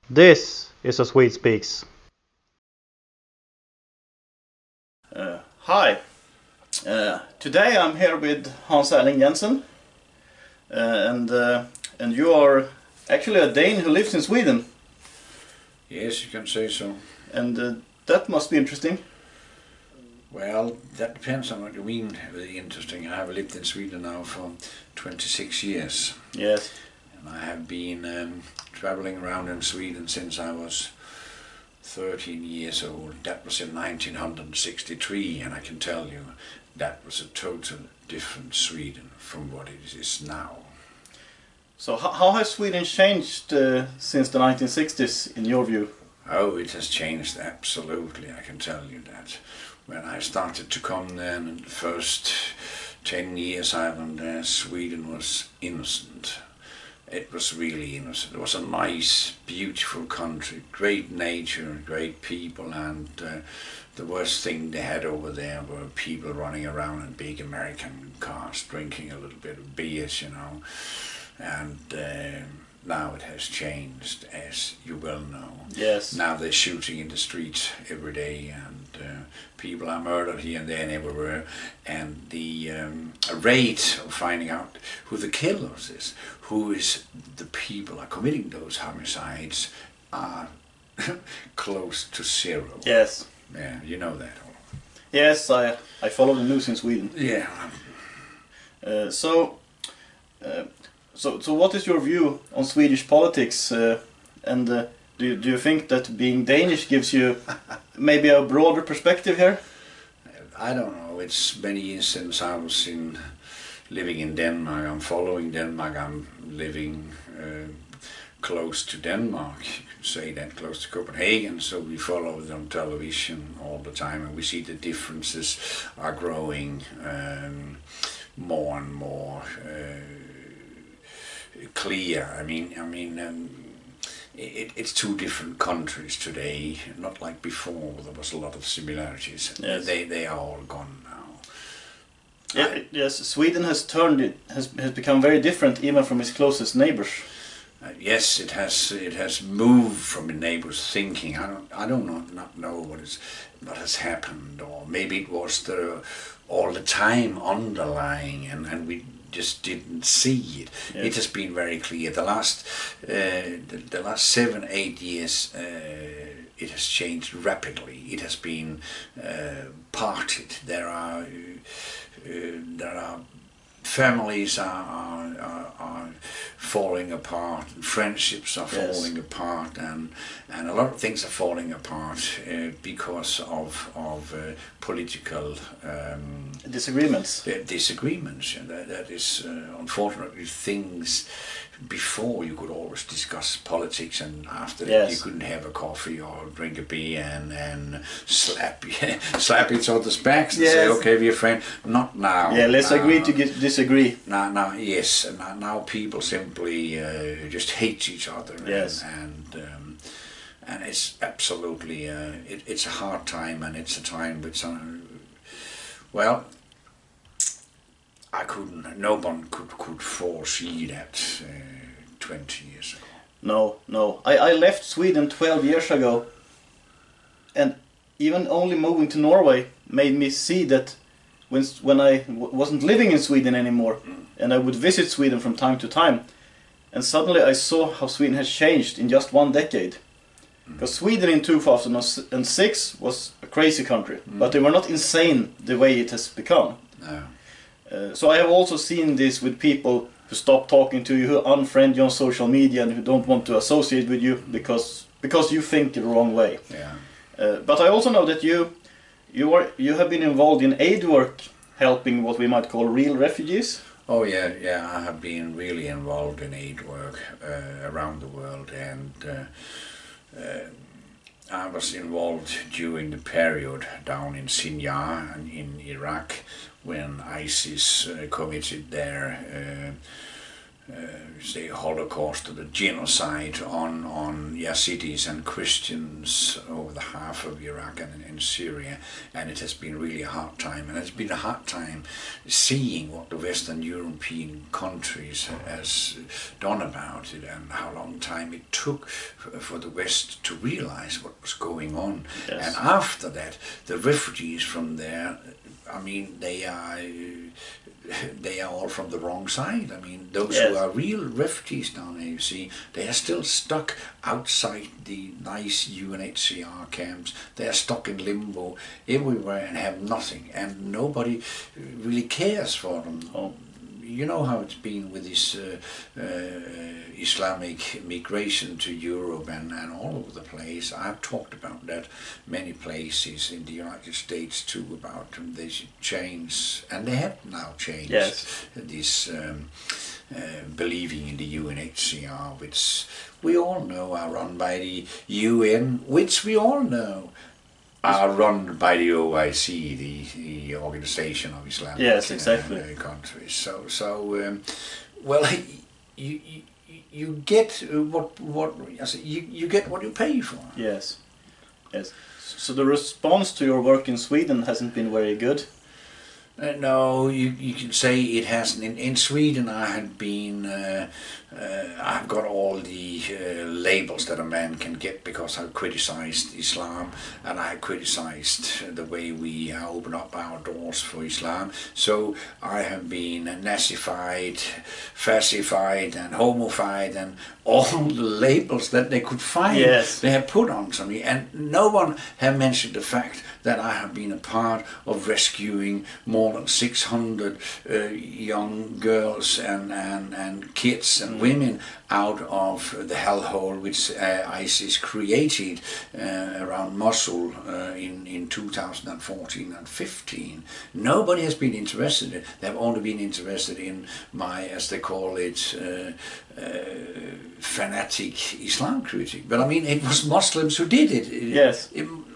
This is a Swede Speaks. Hi, today I'm here with Hans Erling Jensen, and you are actually a Dane who lives in Sweden. Yes, you can say so. And that must be interesting. Well, that depends on what you mean with interesting. I have lived in Sweden now for 26 years. Yes. And I have been traveling around in Sweden since I was 13 years old. That was in 1963, and I can tell you that was a total different Sweden from what it is now. So how has Sweden changed since the 1960s in your view? Oh, it has changed absolutely, I can tell you that. When I started to come there in the first 10 years I was there, Sweden was innocent. It was really innocent. It was a nice, beautiful country, great nature, great people, and the worst thing they had over there were people running around in big American cars, drinking a little bit of beers, you know. And now it has changed, as you well know. Yes. Now they're shooting in the streets every day, and people are murdered here and there and everywhere. And the rate of finding out who the killers is, who is the people are committing those homicides, are close to zero. Yes. Yeah, you know that. Yes, I follow the news in Sweden. Yeah. So what is your view on Swedish politics? And do you think that being Danish gives you maybe a broader perspective here? I don't know. It's many years since I was living in Denmark. I'm following Denmark. I'm living close to Denmark. You could say that, close to Copenhagen. So we follow it on television all the time, and we see the differences are growing more and more clear. I mean, it's two different countries today, not like before. There was a lot of similarities. Yes. They are all gone now. Yeah, yes, Sweden has become very different even from its closest neighbors. Yes, it has moved from the neighbors' thinking. I don't not know what has happened, or maybe it was all the time underlying, and we just didn't see it. Yes. It has been very clear. The last 7-8 years, it has changed rapidly. It has been parted. There are families are falling apart, friendships are falling apart, and a lot of things are falling apart because of political Disagreements. disagreements. And that is unfortunately things. Before you could always discuss politics, and after that you couldn't have a coffee or drink a beer and slap each other's backs and say, okay, we're friends. Not now. Yeah, let's agree to disagree. Now, yes. Now people simply just hate each other. Yes. And it's absolutely it's a hard time, and it's a time which well, no one could foresee that 20 years ago. No. I left Sweden 12 years ago, and even only moving to Norway made me see that when I wasn't living in Sweden anymore, and I would visit Sweden from time to time, and suddenly I saw how Sweden has changed in just one decade. Because Sweden in 2006 was a crazy country, but they were not insane the way it has become. No. So I have also seen this with people who stop talking to you, who unfriend you on social media, and who don't want to associate with you because you think the wrong way. Yeah. But I also know that you have been involved in aid work, helping what we might call real refugees. Oh yeah. I have been really involved in aid work around the world, and I was involved during the period down in Sinjar and in Iraq when ISIS committed their say Holocaust or the genocide on Yazidis and Christians over the half of Iraq and in Syria, and it has been really a hard time, and it's been a hard time seeing what the Western European countries has done about it and how long time it took for the West to realize what was going on. Yes. And after that, the refugees from there, I mean, they are all from the wrong side. I mean, those Yes. who are real refugees down there, you see, they are still stuck outside the nice UNHCR camps. They are stuck in limbo everywhere and have nothing, and nobody really cares for them. Oh. You know how it's been with this Islamic migration to Europe and all over the place. I've talked about that many places in the United States too, about they should change, and they have now changed. Yes. This believing in the UNHCR, which we all know are run by the UN, which we all know are run by the OIC, the Organization of Islamic Yes, exactly. Countries. So well, you get you get what you pay for. Yes, yes. So the response to your work in Sweden hasn't been very good. No, you can say it hasn't. In Sweden, I had been. I've got all the labels that a man can get because I've criticized Islam and I criticized the way we open up our doors for Islam. So I have been Nazified, fascified, and homofied, and all the labels that they could find. Yes. They have put onto me, and no one have mentioned the fact that I have been a part of rescuing more than 600 young girls and kids and women out of the hellhole which ISIS created around Mosul in 2014 and 15. Nobody has been interested in it. They've only been interested in my, as they call it, fanatic Islam critic. But I mean, it was Muslims who did it. Yes.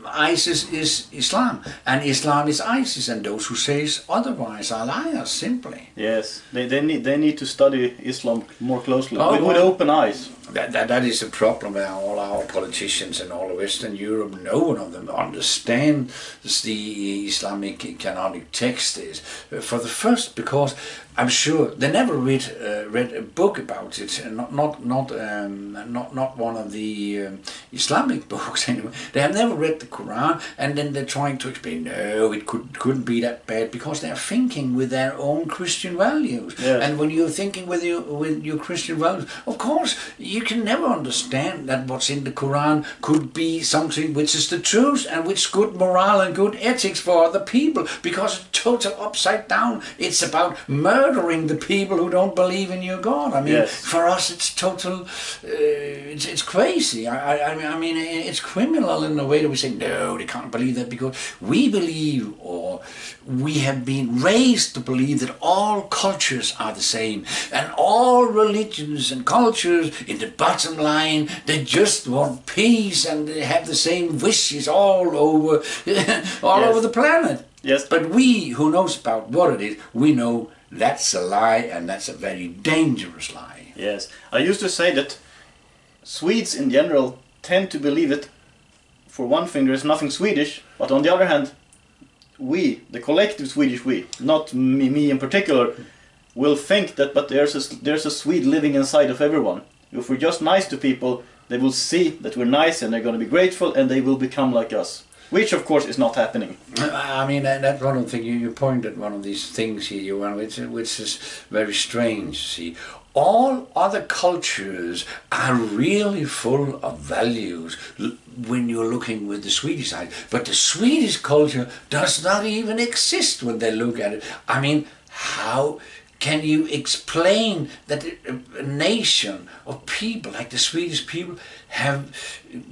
ISIS is Islam, and Islam is ISIS, and those who say otherwise are liars, simply. Yes, they need to study Islam more closely, with well, open eyes. That is a problem where all our politicians in all of Western Europe, no one of them understands the Islamic canonic text is. For the first, because I'm sure they never read a book about it, not one of the Islamic books anyway. They have never read the Quran, and then they're trying to explain, no, it couldn't be that bad, because they're thinking with their own Christian values. Yes. And when you're thinking with your Christian values, of course you can never understand that what's in the Quran could be something which is the truth and which is good morale and good ethics for other people, because it's total upside down. It's about murdering the people who don't believe in your God. I mean, yes. For us it's total, it's crazy. I mean, it's criminal in the way that we say, no, they can't believe that, because we believe, or we have been raised to believe, that all cultures are the same, and all religions and cultures, in the bottom line, they just want peace, and they have the same wishes all over over the planet. Yes. But we who knows about what it is, we know that's a lie, and that's a very dangerous lie. Yes, I used to say that Swedes in general tend to believe that, for one thing, there is nothing Swedish, but on the other hand, we, the collective Swedish we, not me in particular, will think that, but there's a Swede living inside of everyone. If we're just nice to people, they will see that we're nice, and they're going to be grateful, and they will become like us. Which, of course, is not happening. I mean, that's one of the things, you pointed one of these things here, Johan, which is very strange. See, all other cultures are really full of values when you're looking with the Swedish side, but the Swedish culture does not even exist when they look at it. I mean, how can you explain that a nation of people like the Swedish people have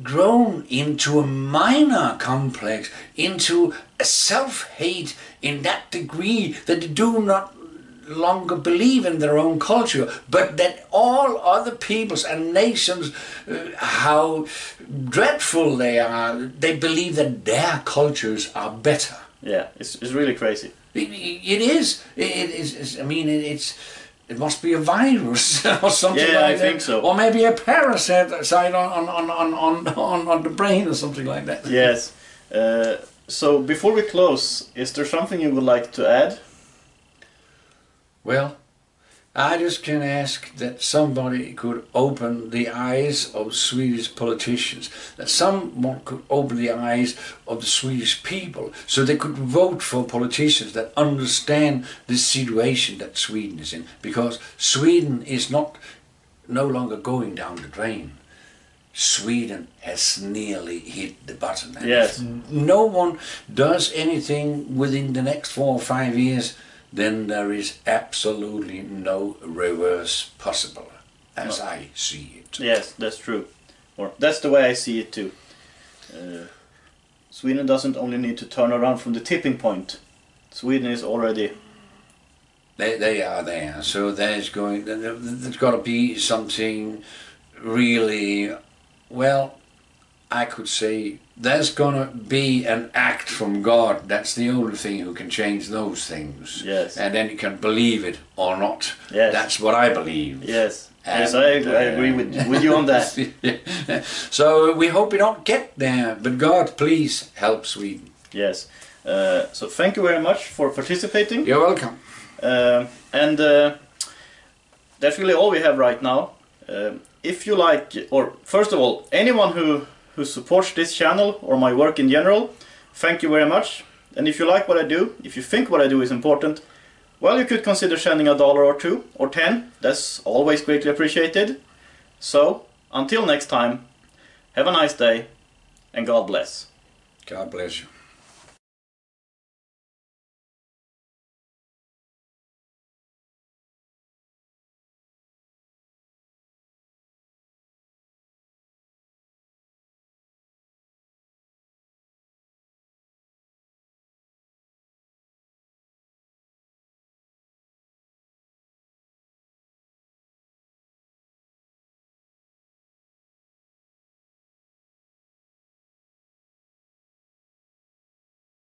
grown into a minor complex, into a self-hate in that degree that they do not longer believe in their own culture, but that all other peoples and nations, how dreadful they are, they believe that their cultures are better. Yeah, it's really crazy. It is. I mean, it's it must be a virus or something Yeah, like I that. think so. Or maybe a parasite on the brain or something like that. Yes. So before we close, is there something you would like to add? Well, I just can ask that somebody could open the eyes of Swedish politicians, that someone could open the eyes of the Swedish people, so they could vote for politicians that understand the situation that Sweden is in, because Sweden is no longer going down the drain. Sweden has nearly hit the bottom. And Yes. if no one does anything within the next 4 or 5 years, then there is absolutely no reverse possible, as I see it. Yes, that's true. Or that's the way I see it too. Sweden doesn't only need to turn around from the tipping point. Sweden is already... They are there, so there's got to be something really, well, I could say there's gonna be an act from God. That's the only thing who can change those things. Yes. And then you can believe it or not. Yes. That's what I believe. Yes. And, Yes, I agree with you on that. So we hope we don't get there, but God, please help Sweden. Yes. So thank you very much for participating. You're welcome. And that's really all we have right now. If you like, or first of all, anyone who supports this channel or my work in general, thank you very much. And if you like what I do, if you think what I do is important, well, you could consider sending $1 or $2 or 10. That's always greatly appreciated. So, until next time, have a nice day and God bless. God bless you.